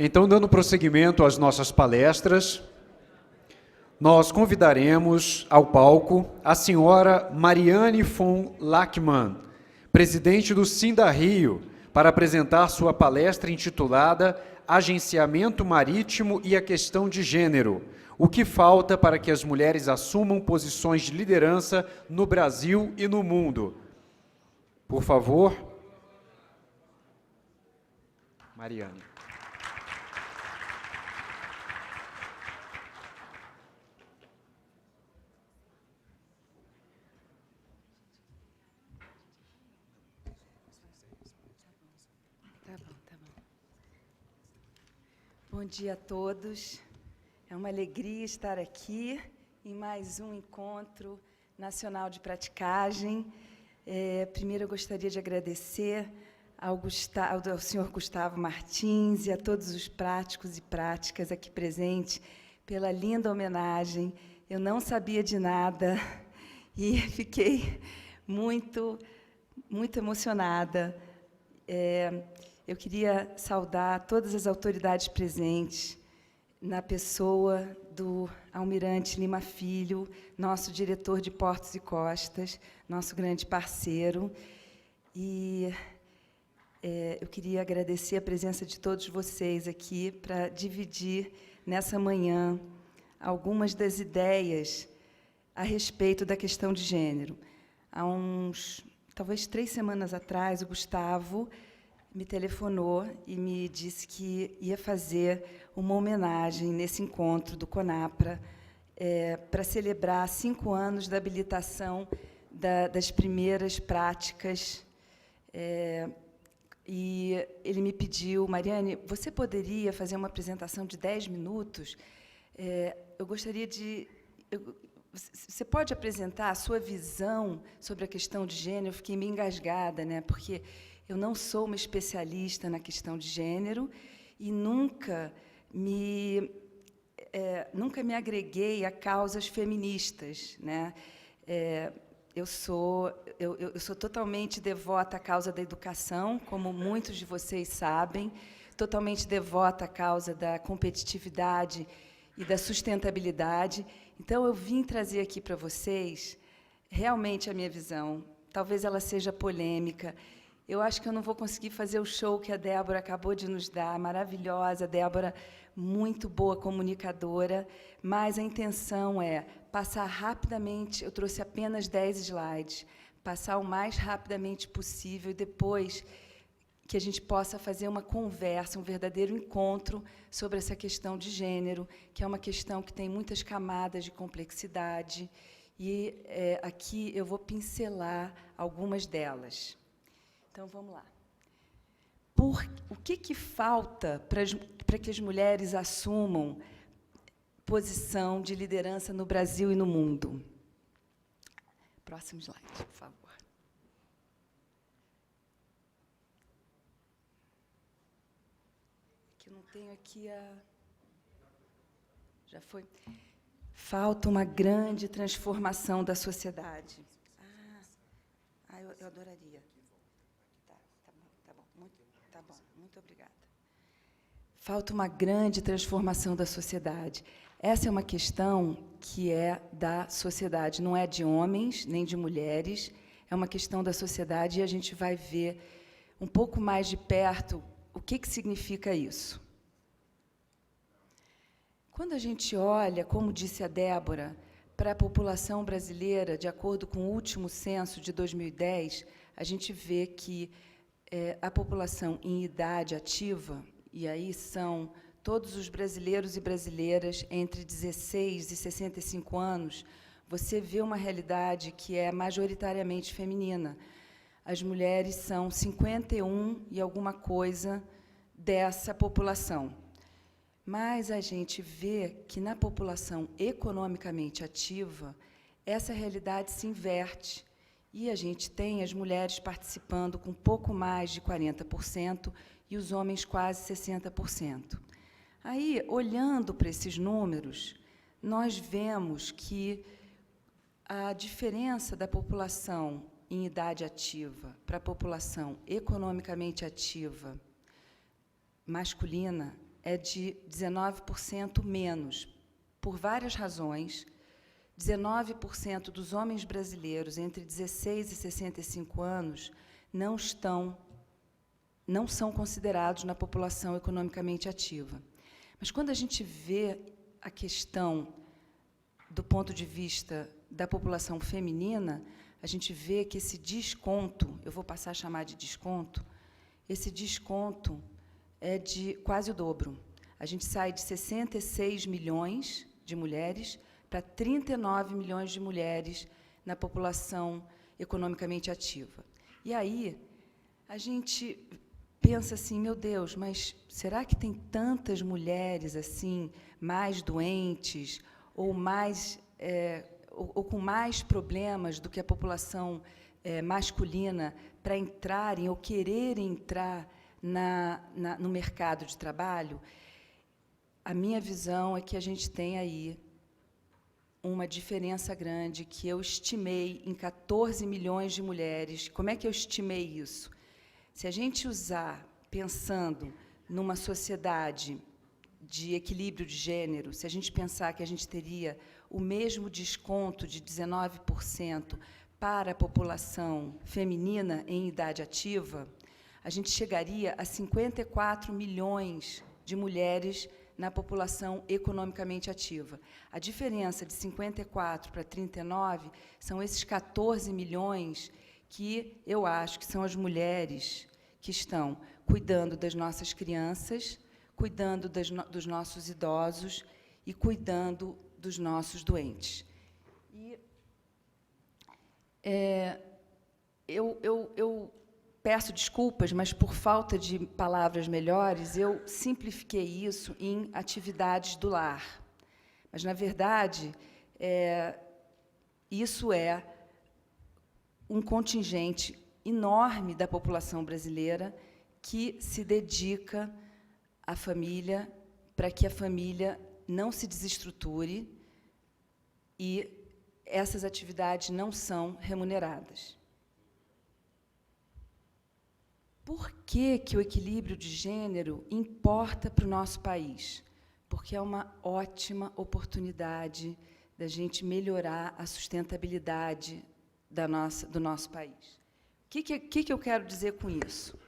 Então, dando prosseguimento às nossas palestras, nós convidaremos ao palco a senhora Mariane von Lachmann, presidente do Sinda-Rio, para apresentar sua palestra intitulada Agenciamento Marítimo e a Questão de Gênero: o que falta para que as mulheres assumam posições de liderança no Brasil e no mundo. Por favor, Mariane. Tá bom. Bom dia a todos. É uma alegria estar aqui em mais um encontro nacional de praticagem. Primeiro, eu gostaria de agradecer ao senhor Gustavo Martins e a todos os práticos e práticas aqui presentes pela linda homenagem. Eu não sabia de nada e fiquei muito emocionada. Eu queria saudar todas as autoridades presentes, na pessoa do Almirante Lima Filho, nosso diretor de Portos e Costas, nosso grande parceiro. E eu queria agradecer a presença de todos vocês aqui para dividir, nessa manhã, algumas das ideias a respeito da questão de gênero. Há talvez 3 semanas atrás, o Gustavo me telefonou e me disse que ia fazer uma homenagem nesse encontro do CONAPRA para celebrar 5 anos da habilitação das primeiras práticas. E ele me pediu: Mariane, você poderia fazer uma apresentação de 10 minutos? Eu gostaria de... Você pode apresentar a sua visão sobre a questão de gênero? Eu fiquei meio engasgada, né, porque eu não sou uma especialista na questão de gênero e nunca me agreguei a causas feministas, né? Eu sou totalmente devota à causa da educação, como muitos de vocês sabem, totalmente devota à causa da competitividade e da sustentabilidade. Então, eu vim trazer aqui para vocês realmente a minha visão. Talvez ela seja polêmica. Eu acho que eu não vou conseguir fazer o show que a Débora acabou de nos dar, maravilhosa, Débora, muito boa comunicadora, mas a intenção é passar rapidamente, eu trouxe apenas 10 slides, passar o mais rapidamente possível e depois que a gente possa fazer uma conversa, um verdadeiro encontro sobre essa questão de gênero, que é uma questão que tem muitas camadas de complexidade, e aqui eu vou pincelar algumas delas. Então, vamos lá. O que falta para que as mulheres assumam posição de liderança no Brasil e no mundo? Próximo slide, por favor. Que eu não tenho aqui a... Já foi? Falta uma grande transformação da sociedade. Eu adoraria. Tá bom, muito obrigada. Falta uma grande transformação da sociedade. Essa é uma questão que é da sociedade, não é de homens nem de mulheres, é uma questão da sociedade e a gente vai ver um pouco mais de perto o que significa isso. Quando a gente olha, como disse a Débora, para a população brasileira, de acordo com o último censo de 2010, a gente vê que a população em idade ativa, e aí são todos os brasileiros e brasileiras entre 16 e 65 anos, você vê uma realidade que é majoritariamente feminina. As mulheres são 51 e alguma coisa dessa população. Mas a gente vê que, na população economicamente ativa, essa realidade se inverte. E a gente tem as mulheres participando com pouco mais de 40% e os homens quase 60%. Aí, olhando para esses números, nós vemos que a diferença da população em idade ativa para a população economicamente ativa masculina é de 19% menos, por várias razões. 19% dos homens brasileiros entre 16 e 65 anos não são considerados na população economicamente ativa. Mas, quando a gente vê a questão do ponto de vista da população feminina, a gente vê que esse desconto, eu vou passar a chamar de desconto, esse desconto é de quase o dobro. A gente sai de 66 milhões de mulheres para 39 milhões de mulheres na população economicamente ativa. E aí, a gente pensa assim, meu Deus, mas será que tem tantas mulheres assim, mais doentes, ou ou com mais problemas do que a população masculina para entrarem ou quererem entrar no mercado de trabalho? A minha visão é que a gente tem aí uma diferença grande, que eu estimei em 14 milhões de mulheres. Como é que eu estimei isso? Se a gente usar, pensando numa sociedade de equilíbrio de gênero, se a gente pensar que a gente teria o mesmo desconto de 19% para a população feminina em idade ativa, a gente chegaria a 54 milhões de mulheres na população economicamente ativa. A diferença de 54 para 39 são esses 14 milhões que eu acho que são as mulheres que estão cuidando das nossas crianças, cuidando dos nossos idosos e cuidando dos nossos doentes. E eu peço desculpas, mas, por falta de palavras melhores, eu simplifiquei isso em atividades do lar. Mas, na verdade, isso é um contingente enorme da população brasileira que se dedica à família, para que a família não se desestruture, e essas atividades não são remuneradas. Por que o equilíbrio de gênero importa para o nosso país? Porque é uma ótima oportunidade da gente melhorar a sustentabilidade do nosso país. O que eu quero dizer com isso?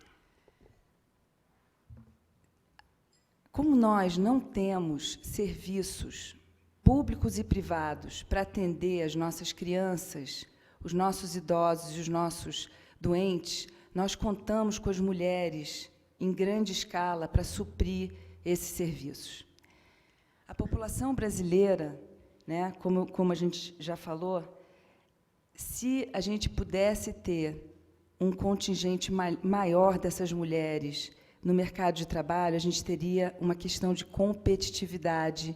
Como nós não temos serviços públicos e privados para atender as nossas crianças, os nossos idosos e os nossos doentes, nós contamos com as mulheres em grande escala para suprir esses serviços. A população brasileira, né, como a gente já falou, se a gente pudesse ter um contingente maior dessas mulheres no mercado de trabalho, a gente teria uma questão de competitividade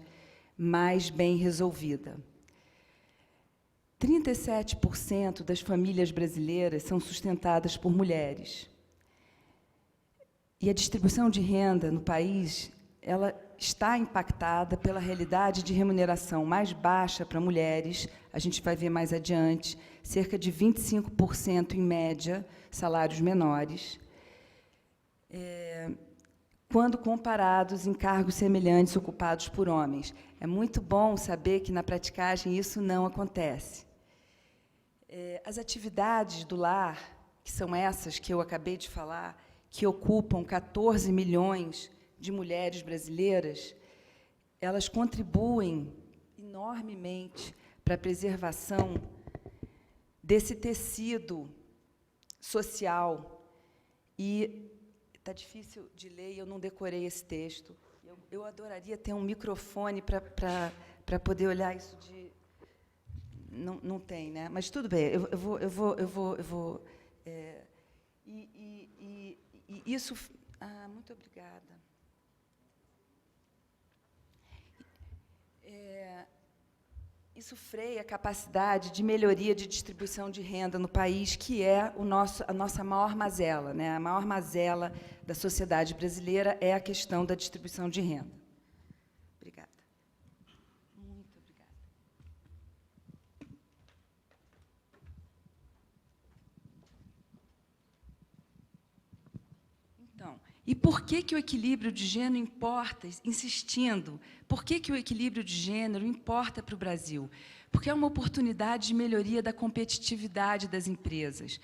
mais bem resolvida. 37% das famílias brasileiras são sustentadas por mulheres. E a distribuição de renda no país, ela está impactada pela realidade de remuneração mais baixa para mulheres, a gente vai ver mais adiante, cerca de 25%, em média, salários menores, quando comparados em cargos semelhantes ocupados por homens. É muito bom saber que, na praticagem, isso não acontece. As atividades do lar, que são essas que eu acabei de falar, que ocupam 14 milhões de mulheres brasileiras, elas contribuem enormemente para a preservação desse tecido social. E está difícil de ler, e eu não decorei esse texto. Eu adoraria ter um microfone para poder olhar isso de... Não tem, né? Mas tudo bem, eu vou e isso... muito obrigada. Isso freia a capacidade de melhoria de distribuição de renda no país, que é a nossa maior mazela, né? A maior mazela da sociedade brasileira é a questão da distribuição de renda. Obrigada. Muito obrigada. Então, E por que o equilíbrio de gênero importa, insistindo, por que o equilíbrio de gênero importa para o Brasil? Porque é uma oportunidade de melhoria da competitividade das empresas.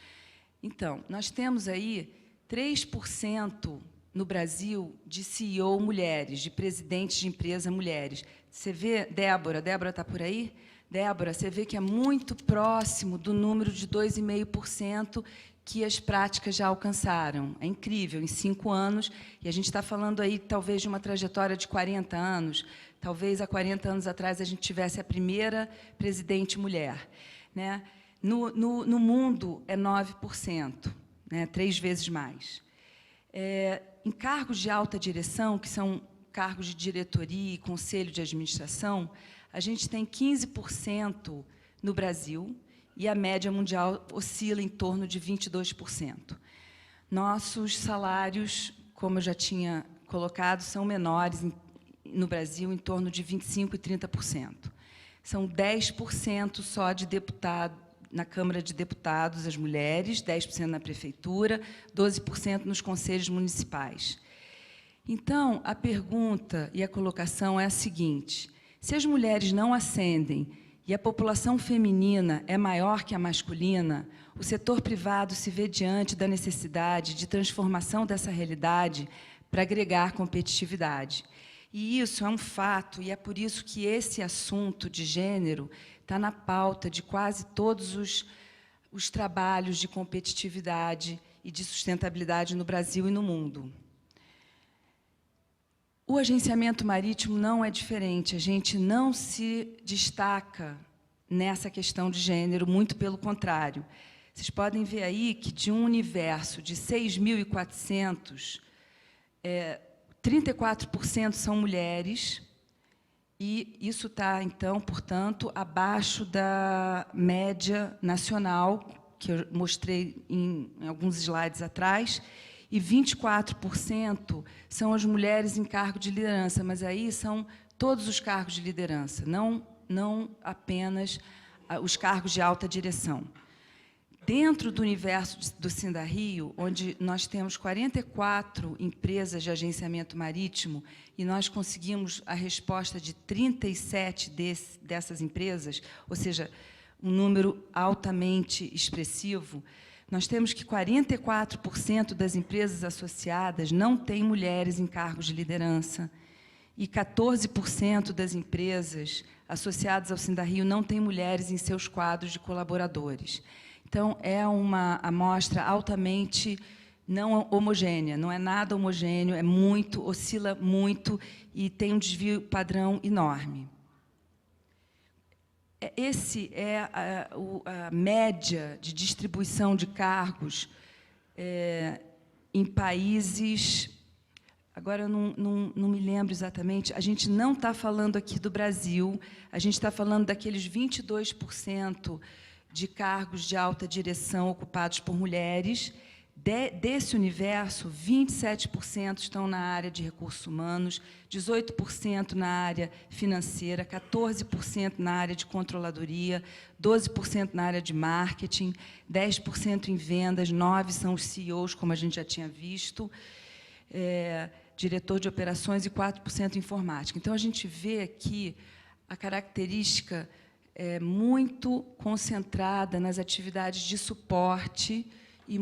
Então, nós temos aí 3% no Brasil de CEO mulheres, de presidentes de empresa mulheres. Você vê, Débora está por aí? Débora, você vê que é muito próximo do número de 2,5% que as práticas já alcançaram. É incrível, em 5 anos, e a gente está falando aí, talvez, de uma trajetória de 40 anos, talvez há 40 anos atrás a gente tivesse a primeira presidente mulher, né? No mundo, é 9%, né? 3 vezes mais. Em cargos de alta direção, que são cargos de diretoria e conselho de administração, a gente tem 15% no Brasil, e a média mundial oscila em torno de 22%. Nossos salários, como eu já tinha colocado, são menores no Brasil, em torno de 25% e 30%. São 10% só de deputado na Câmara de Deputados, as mulheres, 10% na prefeitura, 12% nos conselhos municipais. Então, a pergunta e a colocação é a seguinte: se as mulheres não ascendem e a população feminina é maior que a masculina, o setor privado se vê diante da necessidade de transformação dessa realidade para agregar competitividade. E isso é um fato, e é por isso que esse assunto de gênero está na pauta de quase todos os trabalhos de competitividade e de sustentabilidade no Brasil e no mundo. O agenciamento marítimo não é diferente, a gente não se destaca nessa questão de gênero, muito pelo contrário. Vocês podem ver aí que, de um universo de 6.400, 34% são mulheres, e isso está, então, portanto, abaixo da média nacional, que eu mostrei em alguns slides atrás, e 24% são as mulheres em cargo de liderança, mas aí são todos os cargos de liderança, não apenas os cargos de alta direção. Dentro do universo do Sindario, onde nós temos 44 empresas de agenciamento marítimo, e nós conseguimos a resposta de 37 dessas empresas, ou seja, um número altamente expressivo, nós temos que 44% das empresas associadas não têm mulheres em cargos de liderança, e 14% das empresas associadas ao Sindario não têm mulheres em seus quadros de colaboradores. Então, é uma amostra altamente não homogênea, não é nada homogêneo, é muito, oscila muito e tem um desvio padrão enorme. Esse é a média de distribuição de cargos em países... Agora, eu não me lembro exatamente, a gente não está falando aqui do Brasil, a gente está falando daqueles 22% de cargos de alta direção ocupados por mulheres. Desse universo, 27% estão na área de recursos humanos, 18% na área financeira, 14% na área de controladoria, 12% na área de marketing, 10% em vendas, 9% são os CEOs, como a gente já tinha visto, diretor de operações e 4% em informática. Então, a gente vê aqui a característica muito concentrada nas atividades de suporte, e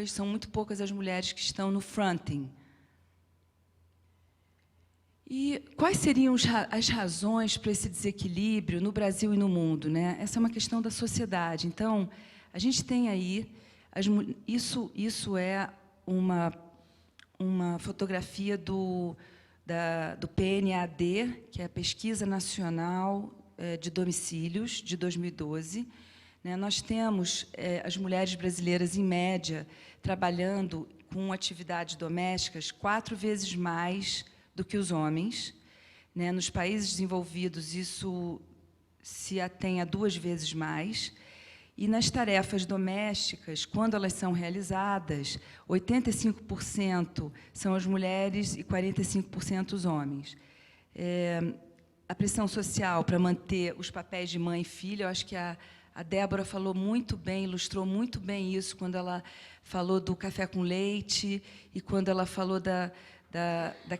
são muito poucas as mulheres que estão no fronting. E quais seriam as razões para esse desequilíbrio no Brasil e no mundo, né? Essa é uma questão da sociedade. Então, a gente tem aí... Isso é uma fotografia do PNAD, que é a Pesquisa Nacional de Domicílios, de 2012. Nós temos as mulheres brasileiras, em média, trabalhando com atividades domésticas 4 vezes mais do que os homens. Nos países desenvolvidos, isso se atém a 2 vezes mais. E nas tarefas domésticas, quando elas são realizadas, 85% são as mulheres e 45% os homens. A pressão social para manter os papéis de mãe e filha, eu acho que a A Débora falou muito bem, ilustrou muito bem isso, quando ela falou do café com leite e quando ela falou da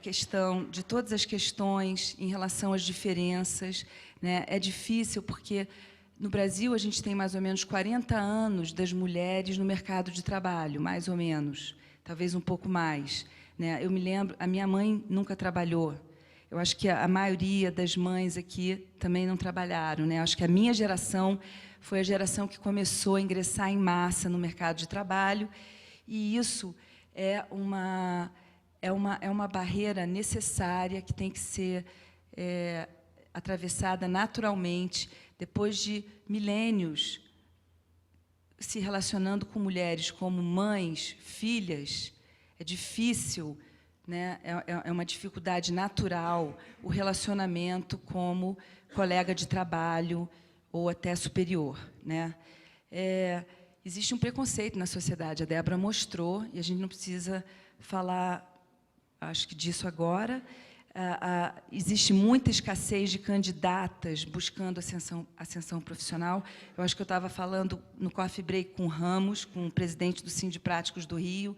questão, de todas as questões em relação às diferenças, né? É difícil, porque no Brasil a gente tem mais ou menos 40 anos das mulheres no mercado de trabalho, mais ou menos, talvez um pouco mais, né? Eu me lembro, a minha mãe nunca trabalhou. Eu acho que a maioria das mães aqui também não trabalharam, né? Eu acho que a minha geração foi a geração que começou a ingressar em massa no mercado de trabalho, e isso é uma barreira necessária que tem que ser atravessada naturalmente, depois de milênios se relacionando com mulheres como mães, filhas. É difícil, né? É uma dificuldade natural o relacionamento como colega de trabalho ou até superior, né? Existe um preconceito na sociedade, a Débora mostrou, e a gente não precisa falar, acho que disso agora. Existe muita escassez de candidatas buscando ascensão profissional. Eu acho que eu estava falando no coffee break com o Ramos, com o presidente do Sindipráticos do Rio.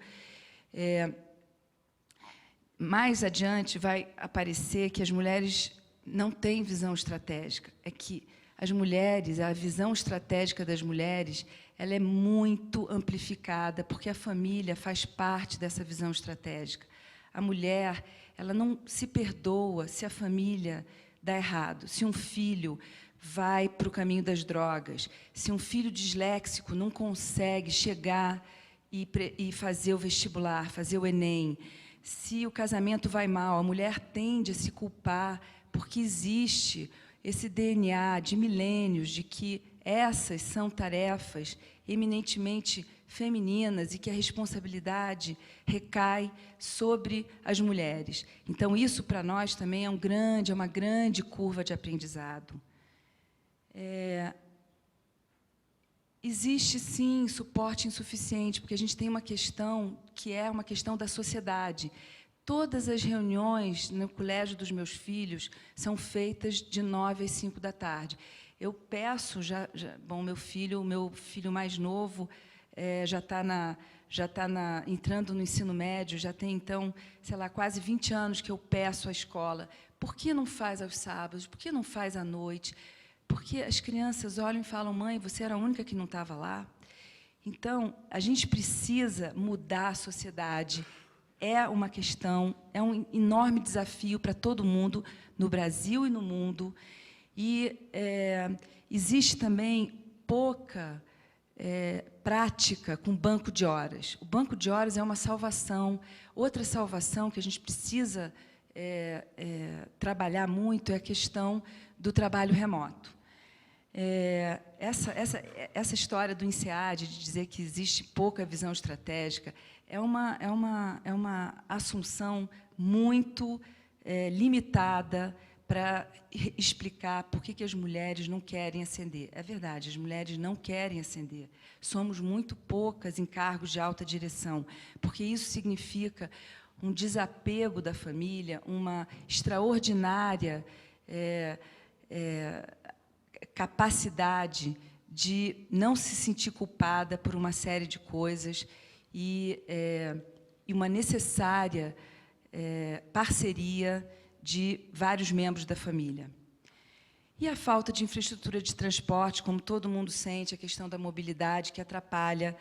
Mais adiante vai aparecer que as mulheres não têm visão estratégica. É que as mulheres, a visão estratégica das mulheres, ela é muito amplificada, porque a família faz parte dessa visão estratégica. A mulher, ela não se perdoa se a família dá errado, se um filho vai para o caminho das drogas, se um filho disléxico não consegue chegar e fazer o vestibular, fazer o Enem, se o casamento vai mal, a mulher tende a se culpar, porque existe esse DNA de milênios de que essas são tarefas eminentemente femininas e que a responsabilidade recai sobre as mulheres. Então, isso, para nós, também é uma grande curva de aprendizado. Existe, sim, suporte insuficiente, porque a gente tem uma questão que é uma questão da sociedade. Todas as reuniões no colégio dos meus filhos são feitas de 9 às 5 da tarde. Eu peço, bom, meu filho mais novo já está entrando no ensino médio, já tem, então, sei lá, quase 20 anos que eu peço à escola, por que não faz aos sábados, por que não faz à noite? Porque as crianças olham e falam, mãe, você era a única que não estava lá. Então, a gente precisa mudar a sociedade. É uma questão, é um enorme desafio para todo mundo, no Brasil e no mundo. E existe também pouca prática com banco de horas. O banco de horas é uma salvação. Outra salvação que a gente precisa trabalhar muito é a questão do trabalho remoto. Essa história do INSEAD, de dizer que existe pouca visão estratégica, é uma assunção muito limitada para explicar por que as mulheres não querem ascender. É verdade, as mulheres não querem ascender. Somos muito poucas em cargos de alta direção, porque isso significa um desapego da família, uma extraordinária capacidade de não se sentir culpada por uma série de coisas e uma necessária parceria de vários membros da família. E a falta de infraestrutura de transporte, como todo mundo sente, a questão da mobilidade que atrapalha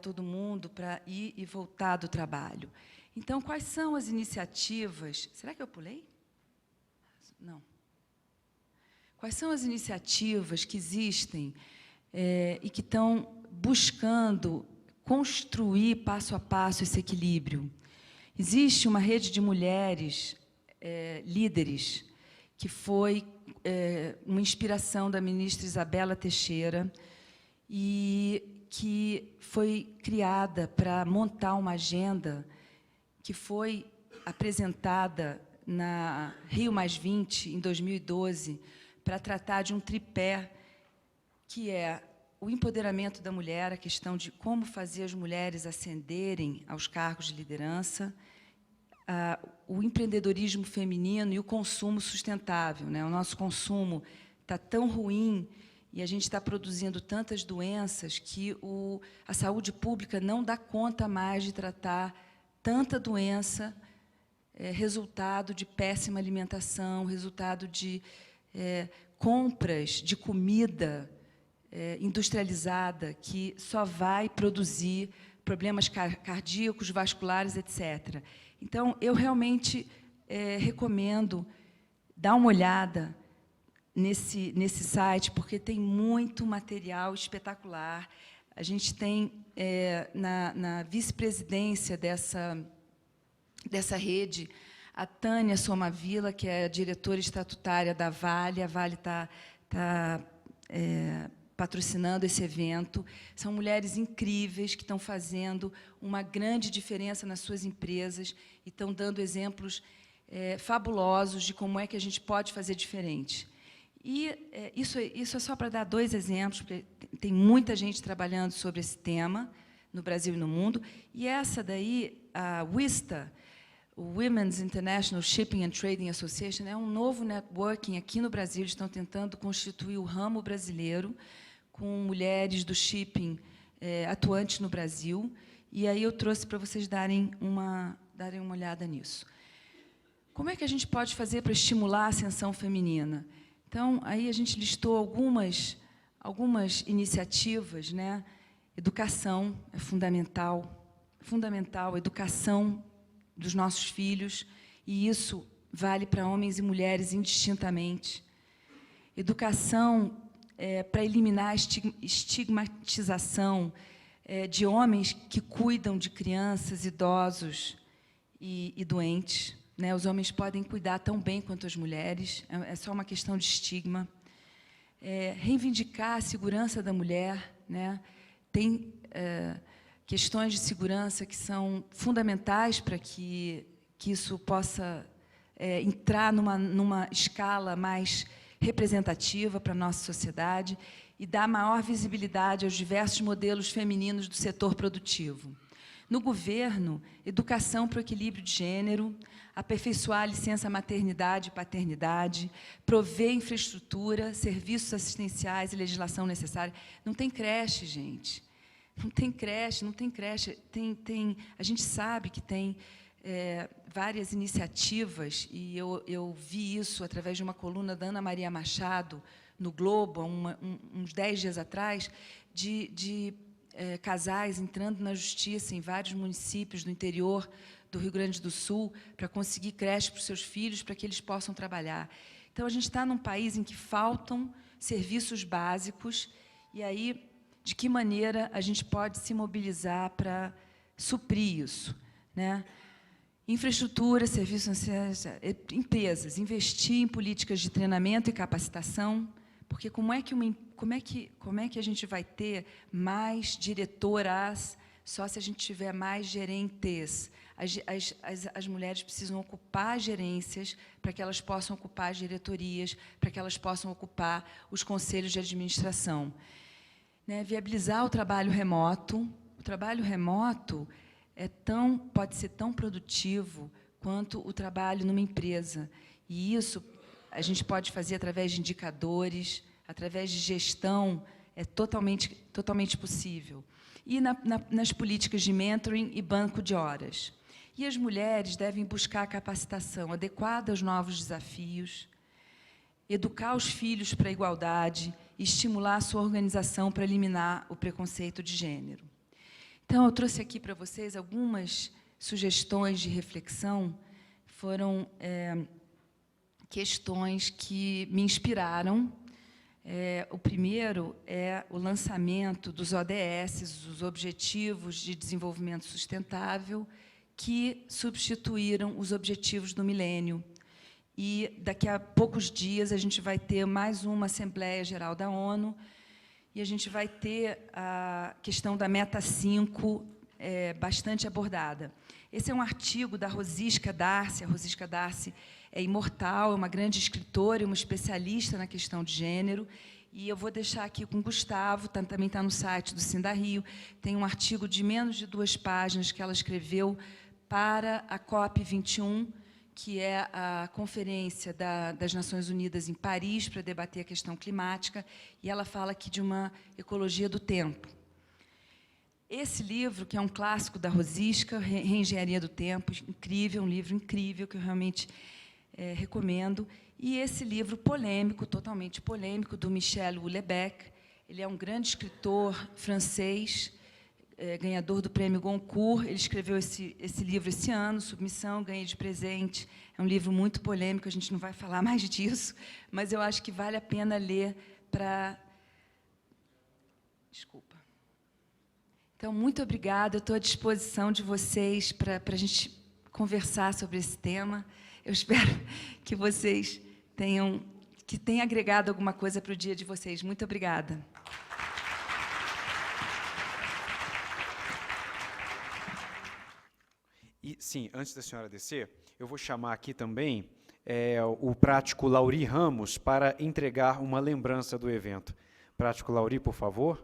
todo mundo para ir e voltar do trabalho. Então, quais são as iniciativas... Será que eu pulei? Não. Quais são as iniciativas que existem e que estão buscando construir, passo a passo, esse equilíbrio? Existe uma rede de mulheres líderes, que foi uma inspiração da ministra Isabela Teixeira, e que foi criada para montar uma agenda que foi apresentada na Rio +20, em 2012, para tratar de um tripé, que é o empoderamento da mulher, a questão de como fazer as mulheres ascenderem aos cargos de liderança, o empreendedorismo feminino e o consumo sustentável, né? O nosso consumo está tão ruim e a gente está produzindo tantas doenças que a saúde pública não dá conta mais de tratar tanta doença, resultado de péssima alimentação, resultado de compras de comida industrializada, que só vai produzir problemas cardíacos, vasculares, etc. Então, eu realmente recomendo dar uma olhada nesse site, porque tem muito material espetacular. A gente tem, na vice-presidência dessa rede, a Tânia Somavila, que é a diretora estatutária da Vale. A Vale está patrocinando esse evento. São mulheres incríveis que estão fazendo uma grande diferença nas suas empresas e estão dando exemplos fabulosos de como é que a gente pode fazer diferente. E isso é só para dar 2 exemplos, porque tem muita gente trabalhando sobre esse tema no Brasil e no mundo. E essa daí, a WISTA, o Women's International Shipping and Trading Association, é um novo networking aqui no Brasil. Eles estão tentando constituir o ramo brasileiro com mulheres do shipping atuantes no Brasil. E aí eu trouxe para vocês darem uma olhada nisso. Como é que a gente pode fazer para estimular a ascensão feminina? Então, aí a gente listou algumas iniciativas, né? Educação é fundamental, a educação dos nossos filhos, e isso vale para homens e mulheres indistintamente. Educação para eliminar a estigmatização de homens que cuidam de crianças, idosos e doentes. Né? Os homens podem cuidar tão bem quanto as mulheres, é só uma questão de estigma. Reivindicar a segurança da mulher, né? Tem questões de segurança que são fundamentais para que isso possa entrar numa escala mais representativa para a nossa sociedade e dar maior visibilidade aos diversos modelos femininos do setor produtivo. No governo, educação para o equilíbrio de gênero, aperfeiçoar a licença maternidade e paternidade, prover infraestrutura, serviços assistenciais e legislação necessária. Não tem creche, gente. Não tem creche. A gente sabe que tem várias iniciativas, e eu vi isso através de uma coluna da Ana Maria Machado, no Globo, uns 10 dias atrás, de casais entrando na justiça em vários municípios do interior do Rio Grande do Sul para conseguir creche para os seus filhos, para que eles possam trabalhar. Então, a gente está num país em que faltam serviços básicos, e aí, de que maneira a gente pode se mobilizar para suprir isso, né? Infraestrutura, serviços, empresas, investir em políticas de treinamento e capacitação, porque como é que a gente vai ter mais diretoras só se a gente tiver mais gerentes? As mulheres precisam ocupar gerências para que elas possam ocupar as diretorias, para que elas possam ocupar os conselhos de administração. Né? Viabilizar o trabalho remoto. O trabalho remoto pode ser tão produtivo quanto o trabalho numa empresa. E isso a gente pode fazer através de indicadores, através de gestão, totalmente possível. E nas políticas de mentoring e banco de horas. E as mulheres devem buscar a capacitação adequada aos novos desafios, educar os filhos para a igualdade e estimular a sua organização para eliminar o preconceito de gênero. Então, eu trouxe aqui para vocês algumas sugestões de reflexão. Foram questões que me inspiraram. O primeiro é o lançamento dos ODS, os Objetivos de Desenvolvimento Sustentável, que substituíram os Objetivos do Milênio. E, daqui a poucos dias, a gente vai ter mais uma Assembleia Geral da ONU, e a gente vai ter a questão da Meta 5 bastante abordada. Esse é um artigo da Rosiska Darcy. A Rosiska Darcy é imortal, é uma grande escritora e uma especialista na questão de gênero. E eu vou deixar aqui com o Gustavo, também está no site do Sinda-Rio. Tem um artigo de menos de 2 páginas que ela escreveu para a COP21, que é a conferência das Nações Unidas em Paris para debater a questão climática, e ela fala aqui de uma ecologia do tempo. Esse livro, que é um clássico da Rosisca, Reengenharia do Tempo, incrível, um livro incrível, que eu realmente recomendo, e esse livro polêmico, totalmente polêmico, do Michel Houellebecq. Ele é um grande escritor francês, ganhador do Prêmio Goncourt. Ele escreveu esse livro esse ano, Submissão, ganhei de presente. É um livro muito polêmico, a gente não vai falar mais disso, mas eu acho que vale a pena ler para... Desculpa. Então, muito obrigada, eu estou à disposição de vocês para a gente conversar sobre esse tema. Eu espero que vocês tenha agregado alguma coisa para o dia de vocês. Muito obrigada. E, sim, antes da senhora descer, eu vou chamar aqui também o prático Lauri Ramos para entregar uma lembrança do evento. Prático Lauri, por favor.